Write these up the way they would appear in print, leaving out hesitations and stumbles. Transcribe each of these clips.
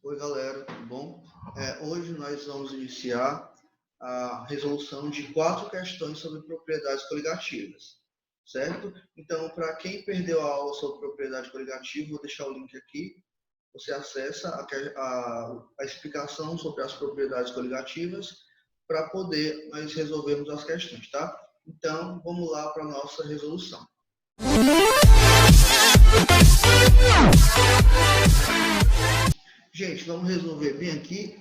Oi, galera, tudo bom? Hoje nós vamos iniciar a resolução de 4 questões sobre propriedades coligativas, certo? Então, para quem perdeu a aula sobre propriedade coligativa, vou deixar o link aqui. Você acessa a explicação sobre as propriedades coligativas para poder nós resolvermos as questões, tá? Então, vamos lá para a nossa resolução. Gente, vamos resolver bem aqui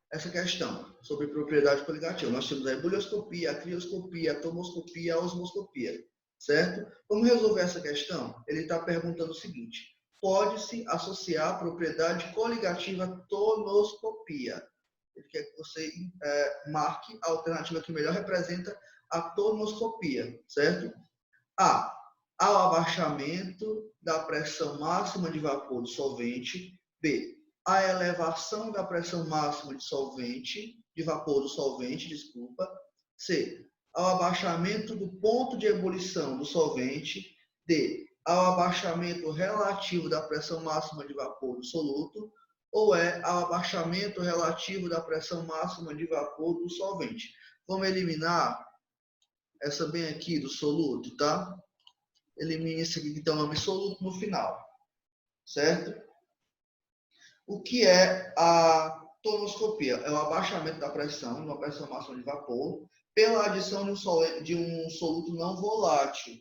essa questão sobre propriedade coligativa. Nós temos a ebullioscopia, a crioscopia, a tomoscopia, a osmoscopia, certo? Vamos resolver essa questão? Ele está perguntando o seguinte: pode-se associar a propriedade coligativa tonoscopia? Ele quer que você marque a alternativa que melhor representa a tonoscopia, certo? A. Ao abaixamento da pressão máxima de vapor do solvente. B. A elevação da pressão máxima de vapor do solvente, C. Ao abaixamento do ponto de ebulição do solvente. D. Ao abaixamento relativo da pressão máxima de vapor do soluto. Ou ao abaixamento relativo da pressão máxima de vapor do solvente. Vamos eliminar essa bem aqui do soluto, tá? Elimine esse aqui que tem o nome soluto no final, certo? O que é a tonoscopia? É o abaixamento da pressão, uma pressão máxima de vapor, pela adição de um soluto não volátil,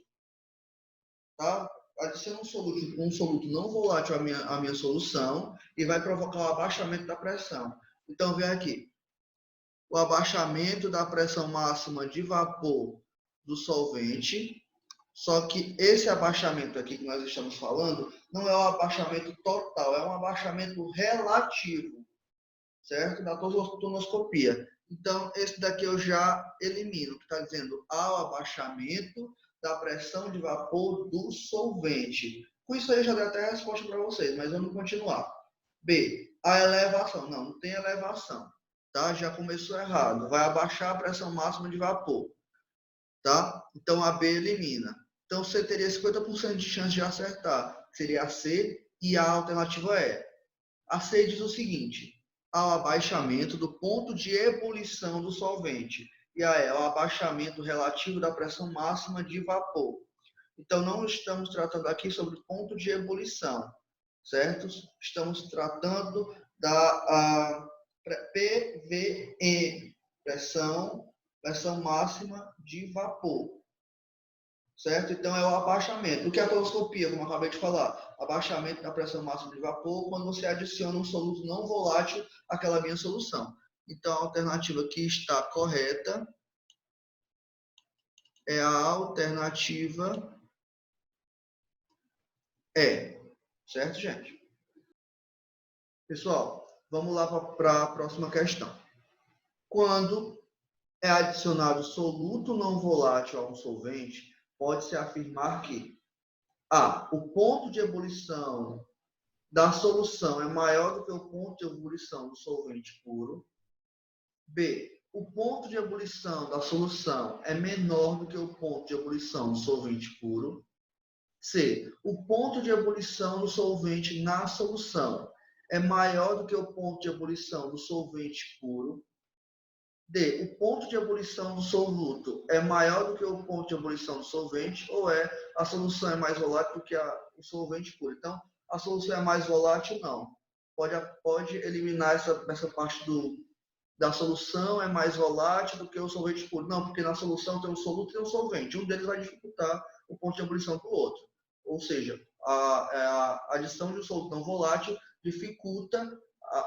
tá? Adiciona um soluto não volátil à minha solução e vai provocar o abaixamento da pressão. Então, vem aqui. O abaixamento da pressão máxima de vapor do solvente. Só que esse abaixamento aqui que nós estamos falando não é um abaixamento total, é um abaixamento relativo, certo? Da tonoscopia. Então, esse daqui eu já elimino, que está dizendo ao abaixamento da pressão de vapor do solvente. Com isso aí eu já dei até a resposta para vocês, mas vamos continuar. B. A elevação. Não tem elevação, tá? Já começou errado. Vai abaixar a pressão máxima de vapor. Tá? Então, a B elimina. Então, você teria 50% de chance de acertar. Seria a C e a alternativa E. A C diz o seguinte: ao abaixamento do ponto de ebulição do solvente. E a E, ao abaixamento relativo da pressão máxima de vapor. Então, não estamos tratando aqui sobre o ponto de ebulição, certo? Estamos tratando da PVE, pressão máxima de vapor, certo? Então, é o abaixamento. O que é a tonoscopia, como eu acabei de falar? Abaixamento da pressão máxima de vapor quando você adiciona um soluto não volátil àquela minha solução. Então, a alternativa que está correta é a alternativa E. Certo, gente? Pessoal, vamos lá para a próxima questão. Quando é adicionado soluto não volátil a um solvente, pode-se afirmar que A. O ponto de ebulição da solução é maior do que o ponto de ebulição do solvente puro. B. O ponto de ebulição da solução é menor do que o ponto de ebulição do solvente puro. C. O ponto de ebulição do solvente na solução é maior do que o ponto de ebulição do solvente puro. D. O ponto de ebulição do soluto é maior do que o ponto de ebulição do solvente, ou a solução é mais volátil do que o solvente puro. Então, a solução é mais volátil? Não. Pode eliminar essa parte da solução é mais volátil do que o solvente puro. Não, porque na solução tem um soluto e um solvente. Um deles vai dificultar o ponto de ebulição do outro. Ou seja, a adição de um soluto não volátil dificulta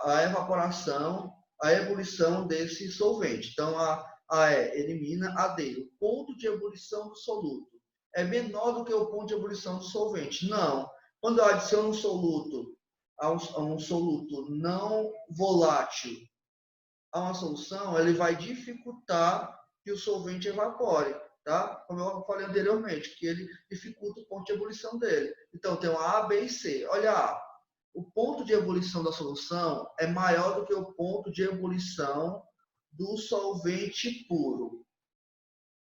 a evaporação, a ebulição desse solvente. Então, a E elimina a D. O ponto de ebulição do soluto é menor do que o ponto de ebulição do solvente? Não. Quando eu adiciono um soluto a um soluto não volátil a uma solução, ele vai dificultar que o solvente evapore, tá? Como eu falei anteriormente, que ele dificulta o ponto de ebulição dele. Então, tem o A, B e C. Olha A. O ponto de ebulição da solução é maior do que o ponto de ebulição do solvente puro.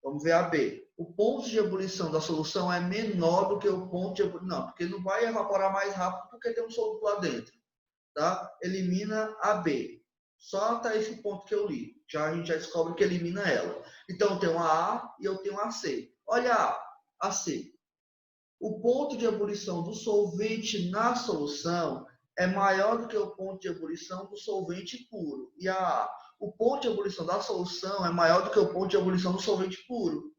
Vamos ver a B. O ponto de ebulição da solução é menor do que o ponto de ebulição. Não, porque ele não vai evaporar mais rápido porque tem um soluto lá dentro. tá? Elimina a B. Só até esse ponto que eu li. A gente já descobre que elimina ela. Então, eu tenho a A e eu tenho a C. Olha a C. O ponto de ebulição do solvente na solução é maior do que o ponto de ebulição do solvente puro. E o ponto de ebulição da solução é maior do que o ponto de ebulição do solvente puro.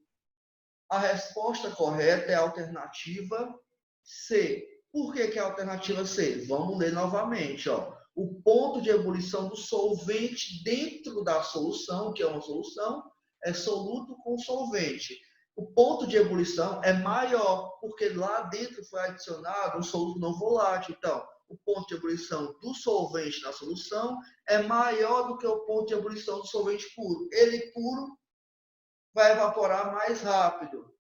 A resposta correta é a alternativa C. Por que é a alternativa C? Vamos ler novamente. Ó. O ponto de ebulição do solvente dentro da solução, que é uma solução, é soluto com solvente. O ponto de ebulição é maior, porque lá dentro foi adicionado um soluto não volátil. Então, o ponto de ebulição do solvente na solução é maior do que o ponto de ebulição do solvente puro. Ele puro vai evaporar mais rápido.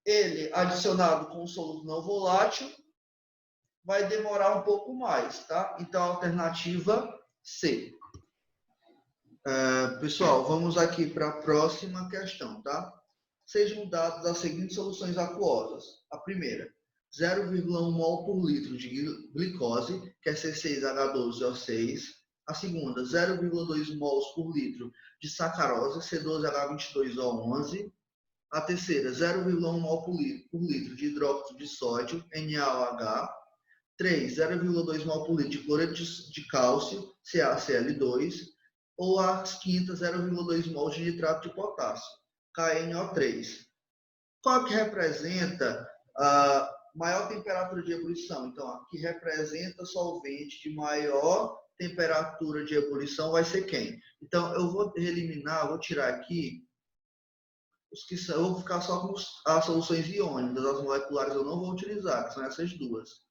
Ele, adicionado com o soluto não volátil, vai demorar um pouco mais, tá? Então, a alternativa C. Pessoal, vamos aqui para a próxima questão, tá? Sejam dadas as seguintes soluções aquosas. A primeira, 0,1 mol por litro de glicose, que é C6H12O6. A segunda, 0,2 mols por litro de sacarose, C12H22O11. A terceira, 0,1 mol por litro de hidróxido de sódio, NaOH. 3, 0,2 mol por litro de cloreto de cálcio, CaCl2. Ou a quinta, 0,2 mol de nitrato de potássio, KNO3. Qual que representa a maior temperatura de ebulição? Então, a que representa solvente de maior temperatura de ebulição vai ser quem? Então, eu vou eliminar, vou tirar aqui os que são, eu vou ficar só com as soluções iônicas, as moleculares eu não vou utilizar, que são essas duas,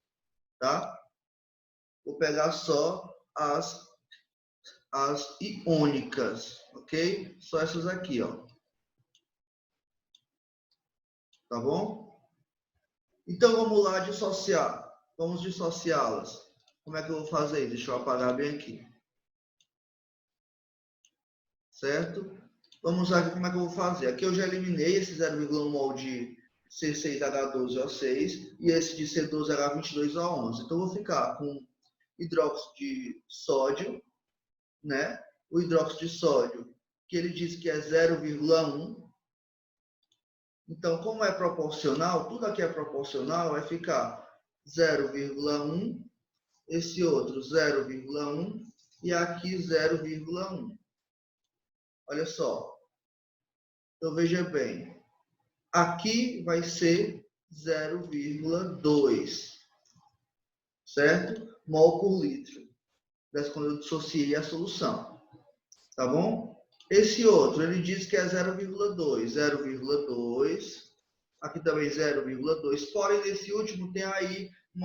tá? Vou pegar só as iônicas, ok? Só essas aqui, ó. Tá bom? Então, vamos lá dissociar. Vamos dissociá-las. Como é que eu vou fazer? Deixa eu apagar bem aqui. Certo? Vamos lá, como é que eu vou fazer? Aqui eu já eliminei esse 0,1 mol de C6H12O6 e esse de C12H22O11. Então, eu vou ficar com hidróxido de sódio, né? O hidróxido de sódio, que ele diz que é 0,1. Então, como é proporcional, tudo aqui é proporcional, vai ficar 0,1, esse outro 0,1 e aqui 0,1. Olha só. Então, veja bem. Aqui vai ser 0,2, certo? Mol por litro. Dessa quando eu dissociei a solução. Tá bom? Esse outro, ele diz que é 0,2. 0,2. Aqui também 0,2. Porém, nesse último tem aí um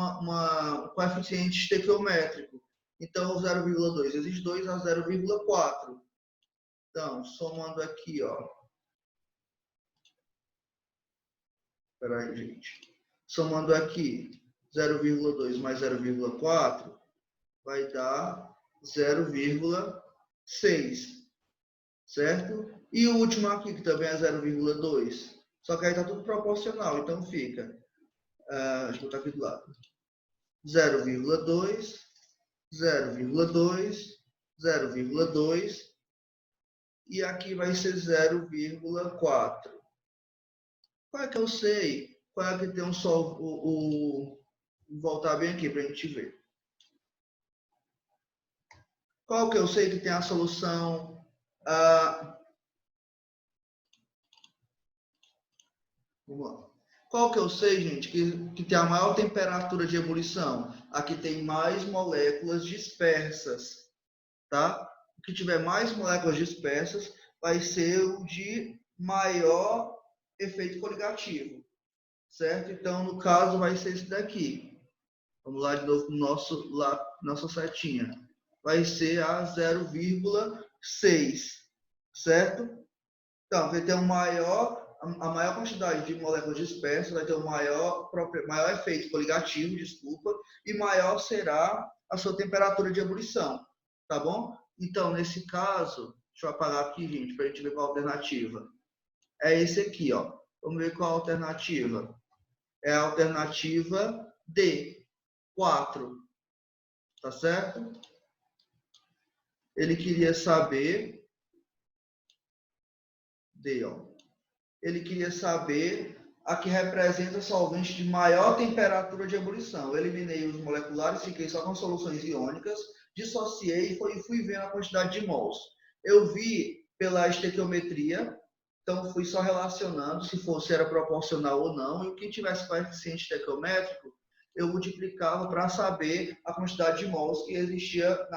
coeficiente estequiométrico. Então, o 0,2 vezes 2 a 0,4. Então, somando aqui, ó. Espera aí, gente. Somando aqui 0,2 mais 0,4 vai dar 0,6. Certo? E o último aqui, que também é 0,2. Só que aí está tudo proporcional, então fica. Deixa eu botar aqui do lado. 0,2, 0,2, 0,2 e aqui vai ser 0,4. Qual é que eu sei? Qual é que tem um só vou voltar bem aqui para a gente ver. Qual que eu sei que tem a solução? Vamos lá. Qual que eu sei, gente, que tem a maior temperatura de ebulição? Aqui tem mais moléculas dispersas, tá? O que tiver mais moléculas dispersas vai ser o de maior efeito coligativo, certo? Então, no caso, vai ser esse daqui. Vamos lá de novo no nossa setinha. Vai ser a 0,6, certo? Então, vai ter a maior quantidade de moléculas dispersas, vai ter o maior efeito coligativo, desculpa, e maior será a sua temperatura de ebulição, tá bom? Então, nesse caso, deixa eu apagar aqui, gente, para a gente ver qual a alternativa. É esse aqui, ó. Vamos ver qual a alternativa. É a alternativa D, 4. Tá certo? Ele queria saber, ele queria saber a que representa solvente de maior temperatura de ebulição. Eu eliminei os moleculares, fiquei só com soluções iônicas, dissociei e fui vendo a quantidade de mols. Eu vi pela estequiometria, então fui só relacionando se era proporcional ou não, e o que tivesse coeficiente estequiométrico, eu multiplicava para saber a quantidade de mols que existia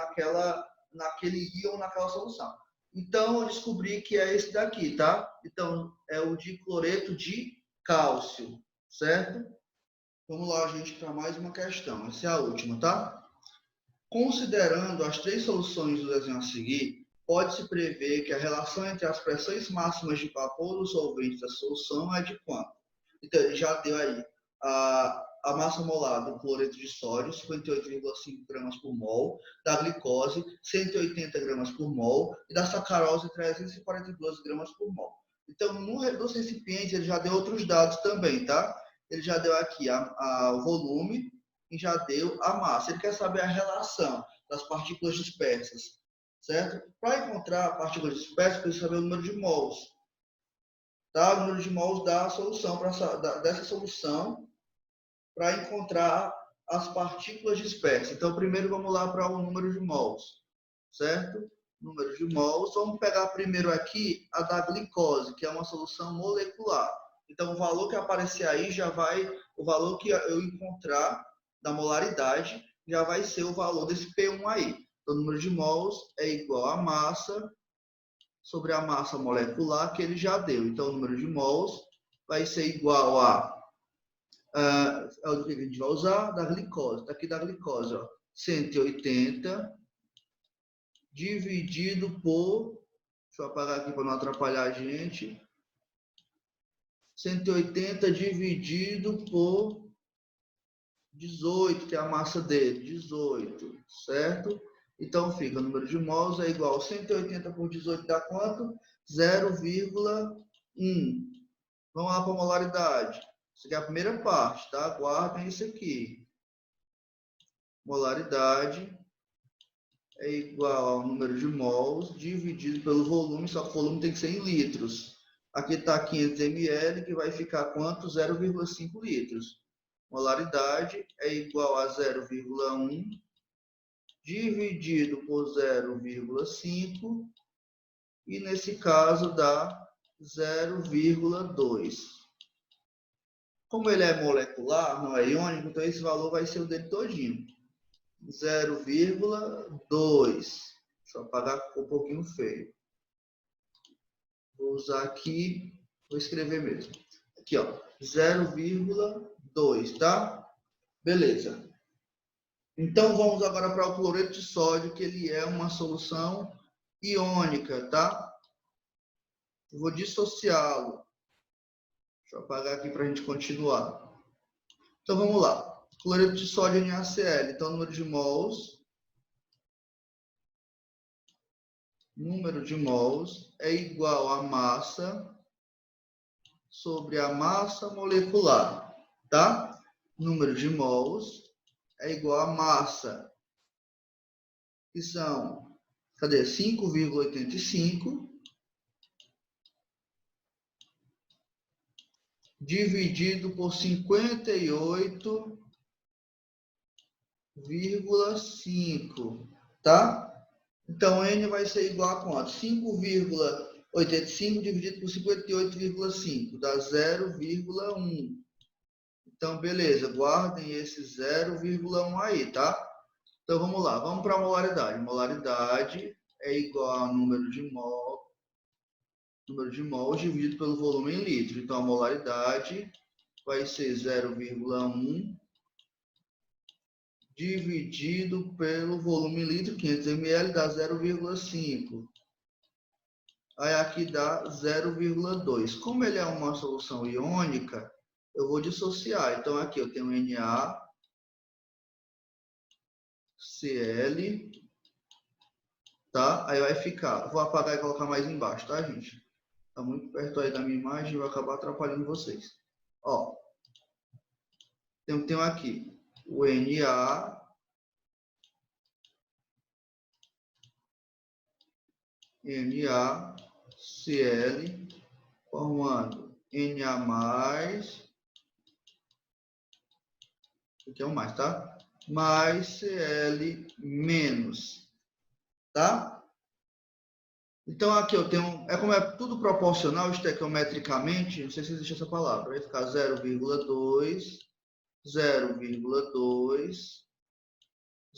naquele íon, naquela solução. Então, eu descobri que é esse daqui, tá? Então, é o dicloreto de cálcio, certo? Vamos lá, gente, para mais uma questão. Essa é a última, tá? Considerando as três soluções do desenho a seguir, pode-se prever que a relação entre as pressões máximas de vapor do solvente da solução é de quanto? Então, ele já deu aí a massa molar do cloreto de sódio, 58,5 gramas por mol, da glicose, 180 gramas por mol, e da sacarose, 342 gramas por mol. Então, nos recipientes, ele já deu outros dados também, tá? Ele já deu aqui o volume e já deu a massa. Ele quer saber a relação das partículas dispersas, certo? Para encontrar partículas dispersas, precisa saber o número de mols. Tá? O número de mols da solução, dessa solução, para encontrar as partículas dispersas. Então, primeiro vamos lá para o número de mols, certo? Número de mols. Vamos pegar primeiro aqui a da glicose, que é uma solução molecular. Então, o valor que aparecer aí já vai, o valor que eu encontrar da molaridade já vai ser o valor desse P1 aí. Então, o número de mols é igual a massa sobre a massa molecular que ele já deu. Então, o número de mols vai ser igual a é o que a gente vai usar, da glicose. Está aqui da glicose, ó, 180 dividido por, deixa eu apagar aqui para não atrapalhar a gente, 180 dividido por 18, que é a massa dele, 18, certo? Então fica, o número de mols é igual a 180 por 18 dá quanto? 0,1. Vamos lá para a molaridade. Isso aqui é a primeira parte, tá? Guardem isso aqui. Molaridade é igual ao número de mols dividido pelo volume, só que o volume tem que ser em litros. Aqui está 500 ml, que vai ficar quanto? 0,5 litros. Molaridade é igual a 0,1 dividido por 0,5 e nesse caso dá 0,2. Como ele é molecular, não é iônico, então esse valor vai ser o dele todinho. 0,2. Deixa eu apagar, ficou um pouquinho feio. Vou usar aqui, vou escrever mesmo. Aqui, ó, 0,2, tá? Beleza. Então, vamos agora para o cloreto de sódio, que ele é uma solução iônica, tá? Eu vou dissociá-lo. Deixa eu apagar aqui para a gente continuar. Então, vamos lá. Cloreto de sódio NaCl. Então, número de mols é igual a massa sobre a massa molecular, tá? Número de mols é igual a massa, que são, 5,85 dividido por 58,5, tá? Então, N vai ser igual a quanto? 5,85 dividido por 58,5, dá 0,1. Então, beleza, guardem esse 0,1 aí, tá? Então, vamos lá, vamos para a molaridade. Molaridade é igual ao número de mols dividido pelo volume em litro. Então, a molaridade vai ser 0,1 dividido pelo volume em litro, 500 ml, dá 0,5. Aí aqui dá 0,2. Como ele é uma solução iônica, eu vou dissociar. Então, aqui eu tenho NaCl, tá? Aí vai ficar, vou apagar e colocar mais embaixo, tá, gente? Tá muito perto aí da minha imagem, vai acabar atrapalhando vocês. Ó, tenho aqui o Na NaCl, formando Na+, aqui é o mais, tá? Mais Cl menos, tá? Então aqui eu tenho, como é tudo proporcional, estequiometricamente, não sei se existe essa palavra, vai ficar 0,2, 0,2,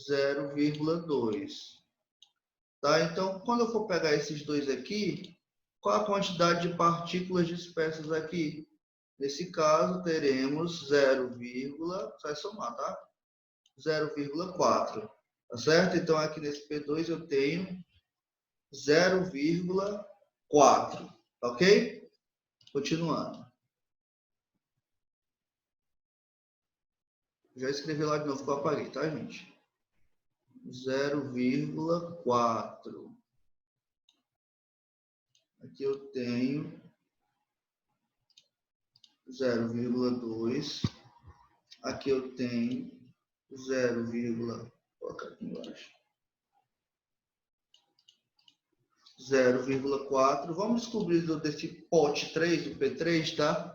0,2. Tá? Então, quando eu for pegar esses dois aqui, qual a quantidade de partículas dispersas aqui? Nesse caso, teremos 0, vai somar, tá? 0,4. Tá certo? Então, aqui nesse P2 eu tenho 0,4. Ok? Continuando. Já escrevi lá de novo que eu apaguei, tá, gente? 0,4. Aqui eu tenho 0,2. Aqui eu tenho 0,4. Vamos descobrir desse pote 3, do P3, tá?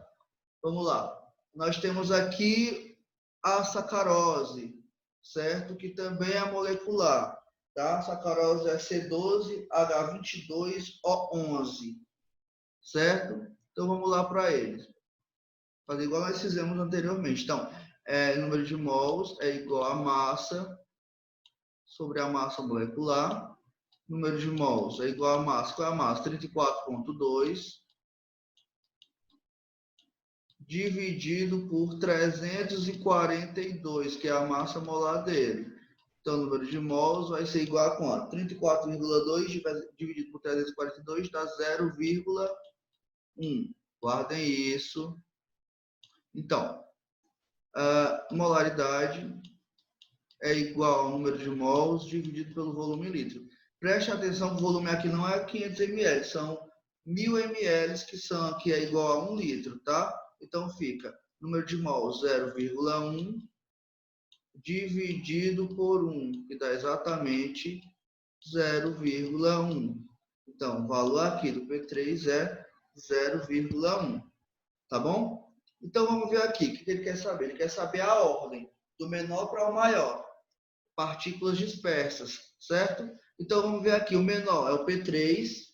Vamos lá. Nós temos aqui a sacarose, certo? Que também é molecular, tá? A sacarose é C12H22O11, certo? Então vamos lá para eles. Fazer igual nós fizemos anteriormente. Então, número de mols é igual a massa sobre a massa molecular. Número de mols é igual a massa. Qual é a massa? 34,2 dividido por 342, que é a massa molar dele. Então, o número de mols vai ser igual a quanto? 34,2 dividido por 342 dá 0,1. Guardem isso. Então, a molaridade é igual ao número de mols dividido pelo volume em litro. Preste atenção que o volume aqui não é 500 ml, são 1000 ml, que é igual a 1 litro, tá? Então fica número de mols 0,1 dividido por 1, que dá exatamente 0,1. Então o valor aqui do P3 é 0,1, tá bom? Então vamos ver aqui, o que ele quer saber? Ele quer saber a ordem, do menor para o maior. Partículas dispersas, certo? Então vamos ver aqui, o menor é o P3,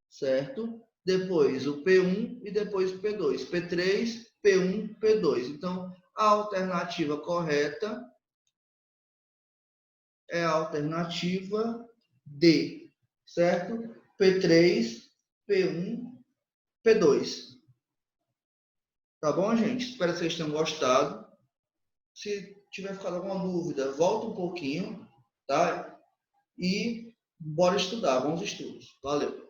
certo? Depois o P1 e depois o P2. P3, P1, P2. Então a alternativa correta é a alternativa D, certo? P3, P1, P2. Tá bom, gente? Espero que vocês tenham gostado. Se tiver ficado alguma dúvida, volta um pouquinho, tá? E bora estudar, bons estudos. Valeu!